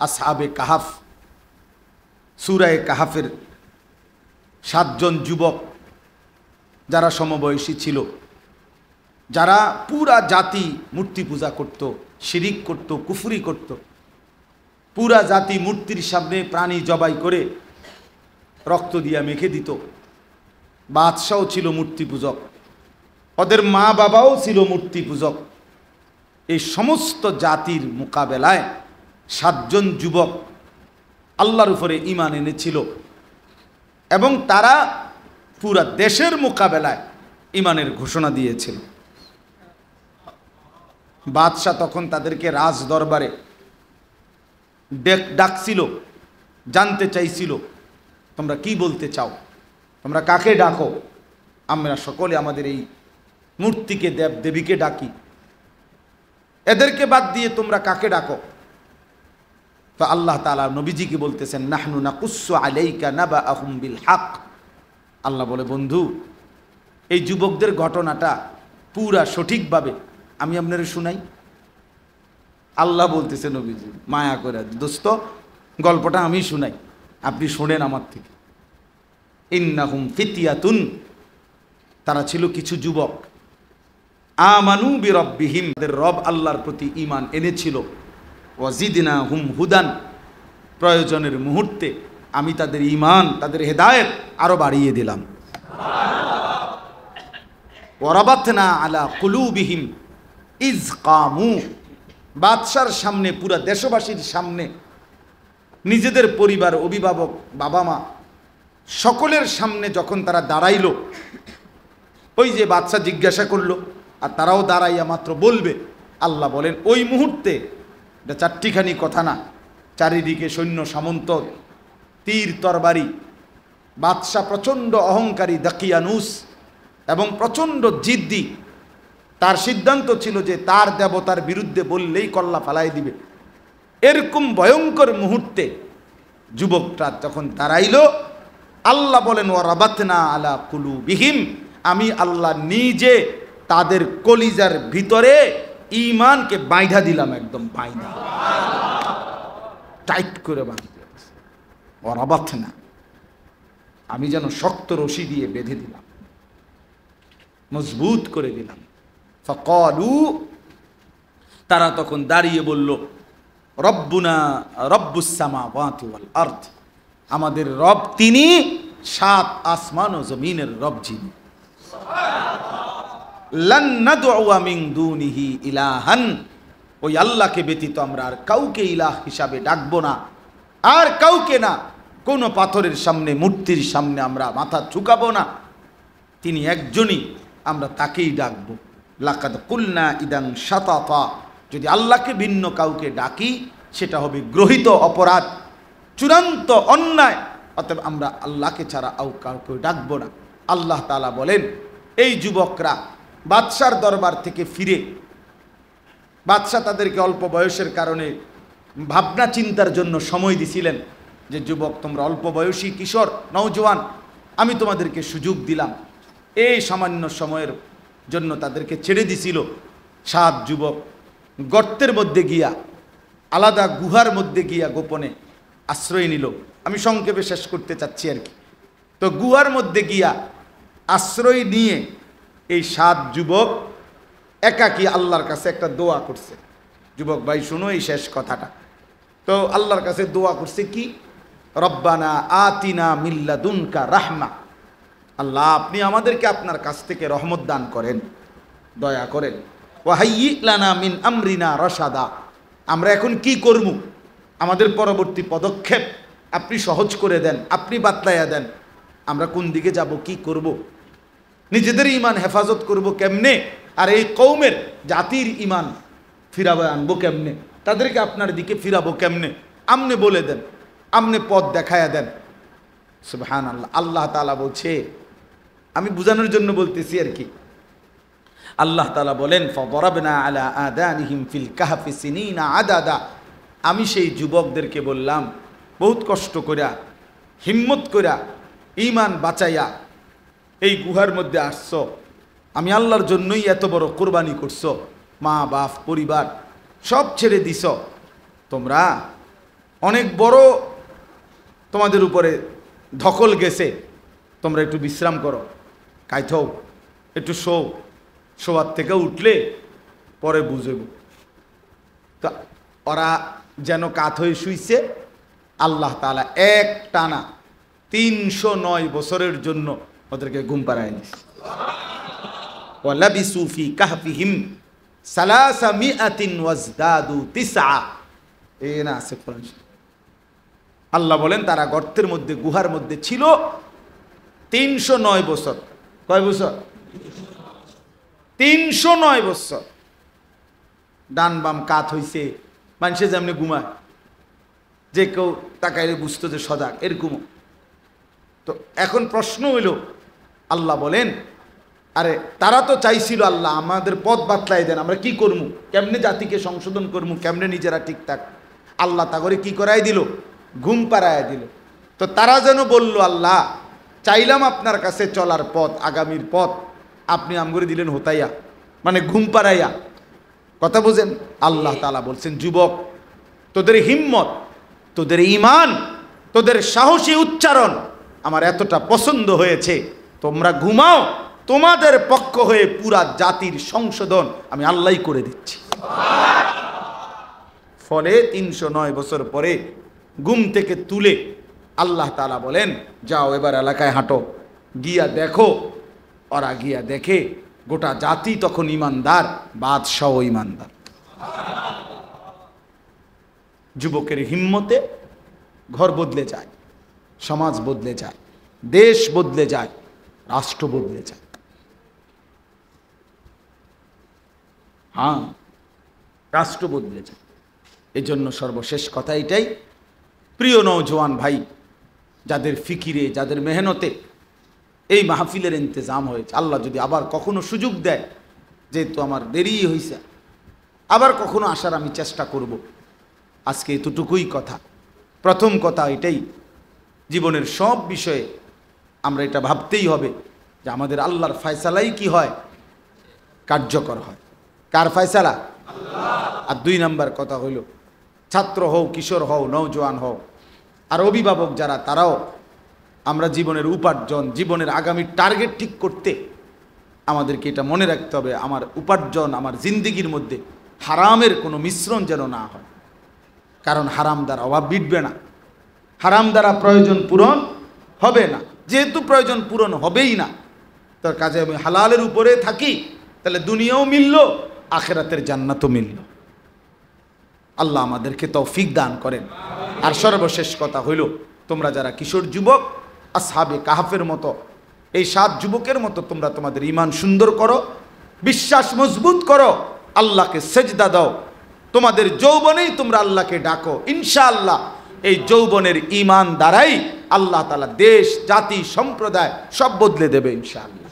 আসহাবে কাহাফ, সূরায়ে কাহাফের 7 জন যুবক যারা সমবয়সী ছিল, যারা পুরা জাতি মূর্তি পূজা করত, শিরিক করত, কুফরি করত, পুরা জাতি মূর্তির সামনে প্রাণী জবাই করে রক্ত দিয়া মেখে দিত। বাদশাও ছিল মূর্তি পূজক, ওদের মা বাবাও ছিল মূর্তি পূজক। এই সমস্ত জাতির মোকাবেলায় 7 জন যুবক আল্লাহর উপরে ঈমান এনেছিল এবং তারা পুরা দেশের মোকাবেলায় ঈমানের ঘোষণা দিয়েছিল। বাদশাহ তখন তাদেরকে রাজ দরবারে ডাকছিল, জানতে চাইছিল তোমরা কি বলতে চাও, তোমরা কাকে ডাকো? আমরা সকলে আমাদের এই মূর্তিকে, দেব দেবীকে ডাকি, এদেরকে বাদ দিয়ে তোমরা কাকে ডাকো? তো আল্লাহ তাআলা নবীজিকে বলতেছেন, নাহনু নাকুসসু আলাইকা নাবাআহুম বিল হক। আল্লাহ বলে, বন্ধু, এই যুবকদের ঘটনাটা পুরা সঠিকভাবে আমি আপনারে শুনাই। আল্লাহ বলতেছে নবীজি মায়া করে, দোস্ত গল্পটা আমি শুনাই, আপনি শোনেন আমার থেকে। ইন্নাহুম ফিতিয়াতুন, তারা ছিল কিছু যুবক, আমানু বিরব্বিহিম, তাদের রব আল্লাহর প্রতি ঈমান এনেছিল, ওয়াজিদনাহুম হুদান, প্রয়োজনের মুহূর্তে আমি তাদের ঈমান, তাদের হেদায়েত আরো বাড়িয়ে দিলাম। ওয়ারাবাতনা আলা কুলুবিহিম ইজ কামু, বাদশার সামনে, পুরা দেশবাসীর সামনে, নিজেদের পরিবার, অভিভাবক, বাবা মা সকলের সামনে যখন তারা দাঁড়াইল, ওই যে বাদশা জিজ্ঞাসা করলো আর তারাও দাঁড়াইয়া মাত্র বলবে, আল্লাহ বলেন ওই মুহূর্তে, এটা চারটিখানি কথা না, চারিদিকে সৈন্য সামন্ত, তীর তরবারি, বাদশা প্রচণ্ড অহংকারী দাকিয়ানুস এবং প্রচণ্ড জিদ্দি। তার সিদ্ধান্ত ছিল যে তার দেবতার বিরুদ্ধে বললেই কল্লা ফালাই দিবে। এরকম ভয়ঙ্কর মুহূর্তে যুবকটা যখন দাঁড়াইল, আল্লাহ বলেন ওয়ারাবাতনা আলা কুলুবিহিম, আমি আল্লাহ নিজে তাদের কলিজার ভিতরে ঈমানকে বাইধা দিলাম, একদম বাইধা, টাইট করে বাঁধতে। ওয়ারাবাতনা, আমি যেন শক্ত রশি দিয়ে বেঁধে দিলাম, মজবুত করে দিলাম। ফাকালু, তারা তখন দাঁড়িয়ে বলল, রব্বুনা রব্বুস সামাওয়াতি ওয়াল আরদ, আমাদের রব তিনি 7 আসমান ও জমিনের রব যিনি। লান নাদউয়া মিন দুনিহি ইলাহান, ওই আল্লাহকে ব্যতীত আমরা আর কাউকে ইলাহ হিসাবে ডাকবো না, আর কাউকে না, কোনো পাথরের সামনে, মূর্তির সামনে আমরা মাথা ঝুঁকাবো না, তিনি একজনই, আমরা তাকেই ডাকবো। লাকাদ কুলনা ইদান শাতাতা, যদি আল্লাহকে ভিন্ন কাউকে ডাকি সেটা হবে গ্রহিত অপরাধ, চূড়ান্ত অন্যায়, অতএব আমরা আল্লাহকে ছাড়া কাউকে ডাকবো না। আল্লাহ তাআলা বলেন, এই যুবকরা বাদশার দরবার থেকে ফিরে, বাদশা তাদেরকে অল্প বয়সের কারণে ভাবনা চিন্তার জন্য সময় দিছিলেন, যে যুবক তোমরা অল্প বয়সী, কিশোর, নওজোয়ান, আমি তোমাদেরকে সুযোগ দিলাম। এই সামান্য সময়ের জন্য তাদেরকে ছেড়ে দিছিল। 7 যুবক গর্তের মধ্যে গিয়া, আলাদা গুহার মধ্যে গিয়া গোপনে আশ্রয় নিল। আমি সংক্ষেপে শেষ করতে চাচ্ছি আর কি। তো গুহার মধ্যে গিয়া আশ্রয় নিয়ে এই 7 যুবক একাকী আল্লাহর কাছে একটা দোয়া করছে। যুবক ভাই শুনো এই শেষ কথাটা। তো আল্লাহর কাছে দোয়া করছে কি, রব্বানা আতিনা মিল্লাদুনকা রাহমা, আল্লাহ আপনি আমাদেরকে আপনার কাছ থেকে রহমত দান করেন, দয়া করেন। ওয়াহাইয়্যি লানা মিন আমরিনা রাশাদা, আমরা এখন কি করব, আমাদের পরবর্তী পদক্ষেপ আপনি সহজ করে দেন, আপনি বাতলাইয়া দেন, আমরা কোন দিকে যাব, কি করব, নিজেদের ঈমান হেফাজত করব কেমনে, আর এই কওমের, জাতির ঈমান ফিরাবে আনবো কেমনে, তাদেরকে আপনার দিকে ফিরাবো কেমনে, আপনি বলে দেন, আপনি পথ দেখায়া দেন। সুবহানাল্লাহ। আল্লাহ তাআলা বলছে, আমি বুঝানোর জন্য বলতেছি আর কি। আল্লাহ তাআলা বলেন, ফাদরাবনা আলা আদানিহিম ফিল কাহফি সিনিনা আদাদা, আমি সেই যুবকদেরকে বললাম, বহুত কষ্ট কইরা, হিম্মত কইরা, ঈমান বাঁচাইয়া এই গুহার মধ্যে আসছো, আমি আল্লাহর জন্যই এত বড় কোরবানি করছো, মা বাপ পরিবার সব ছেড়ে দিছ, তোমরা অনেক বড় তোমাদের উপরে ধকল গেছে, তোমরা একটু বিশ্রাম করো, কাইথাও, একটু শোয়ার থেকে উঠলে পরে বুঝেব। তো ওরা যেন কাত হয়ে শুইছে, আল্লাহ তাআলা এক টানা 309 বছরের জন্য ওদেরকে ঘুম পাড়ায় দিয়েছে। ওয়ালাবিসু ফি কাহফিহিম সালাসামিআতিন ওয়াজদাদু তিসআ। এই না আছে কোরআন। আল্লাহ বলেন তারা গর্তের মধ্যে, গুহার মধ্যে ছিল 309 বছর। কয় বছর? 309 বছর। ডান বাম কাত হইছে, মানুষে যেমনি ঘুমায়, যে কেউ তাকাইলে বুঝতো যে সজাগ, এরকম। তো এখন প্রশ্ন হইল, আল্লাহ বলেন আরে তারা তো চাইছিল আল্লাহ আমাদের পথ বাতলাই দেন, আমরা কি করবো, কেমনে জাতিকে সংশোধন করবো, কেমনে নিজেরা ঠিকঠাক। আল্লাহ তা করে কি করাই দিল? ঘুম পাড়ায় দিল। তো তারা যেন বলল, আল্লাহ চাইলাম আপনার কাছে চলার পথ, আগামীর পথ, আপনি আমগরে দিলেন হোতাইয়া, মানে ঘুম পাড়াইয়া। কথা বুঝেন? আল্লাহ তাআলা বলছেন, যুবক, তোদের হিম্মত, তোদের ঈমান, তোদের সাহসী উচ্চারণ আমার এতটা পছন্দ হয়েছে, তোমরা ঘুমাও, তোমাদের পক্ষ হয়ে পুরা জাতির সংশোধন আমি আল্লাহই করে দিচ্ছি। ফলে 309 বছর পরে ঘুম থেকে তুলে আল্লাহ তাআলা বলেন, যাও এবার এলাকায় হাঁটো, গিয়া দেখো। ওরা গিয়া দেখে গোটা জাতি তখন ইমানদার, বাদশাহ ইমানদার। যুবকের হিম্মতে ঘর বদলে যায়, সমাজ বদলে যায়, দেশ বদলে যায়, রাষ্ট্র বদলে যায়। হ্যাঁ, রাষ্ট্র বদলে যায়। এই জন্য সর্বশেষ কথা এটাই, প্রিয় নওজোয়ান ভাই, যাদের ফিকিরে, যাদের মেহনতে এই মাহফিলের ইন্তজাম হয়েছে, আল্লাহ যদি আবার কখনো সুযোগ দেয়, যেহেতু আমার দেরি হয়েছে, আবার কখনো আসার আমি চেষ্টা করব। আজকে এতটুকুই কথা। প্রথম কথা এটাই, জীবনের সব বিষয়ে আমরা এটা ভাবতেই হবে যে আমাদের আল্লাহর ফয়সালাই কি হয়? কার্যকর হয়। কার ফয়সালা? আল্লাহ। আর 2 নাম্বার কথা হইল, ছাত্র হও, কিশোর হও, নওজোয়ান হও, আর অভিভাবক যারা, তারাও আমরা জীবনের উপার্জন, জীবনের আগামী টার্গেট ঠিক করতে আমাদেরকে এটা মনে রাখতে হবে, আমার উপার্জন, আমার জিন্দিগির মধ্যে হারামের কোনো মিশ্রণ যেন না হয়। কারণ হারাম দ্বারা অভাব মিটবে না, হারাম দ্বারা প্রয়োজন পূরণ হবে না। যেহেতু প্রয়োজন পূরণ হবেই না, তার কাজে আমি হালালের উপরে থাকি, তাহলে দুনিয়াও মিলল, আখিরাতের জান্নাতও মিলল। আল্লাহ আমাদেরকে তৌফিক দান করেন। আর সর্বশেষ কথা হইল, তোমরা যারা কিশোর যুবক, আসহাবে কাহাফের মতো, এই 7 যুবকের মতো তোমরা তোমাদের ঈমান সুন্দর করো, বিশ্বাস মজবুত করো, আল্লাহকে সেজদা দাও, তোমাদের যৌবনেই তোমরা আল্লাহকে ডাকো। ইনশাআল্লাহ এই যৌবনের ঈমান দ্বারাই আল্লাহ তাআলা দেশ, জাতি, সম্প্রদায় সব বদলে দেবে ইনশাআল্লাহ।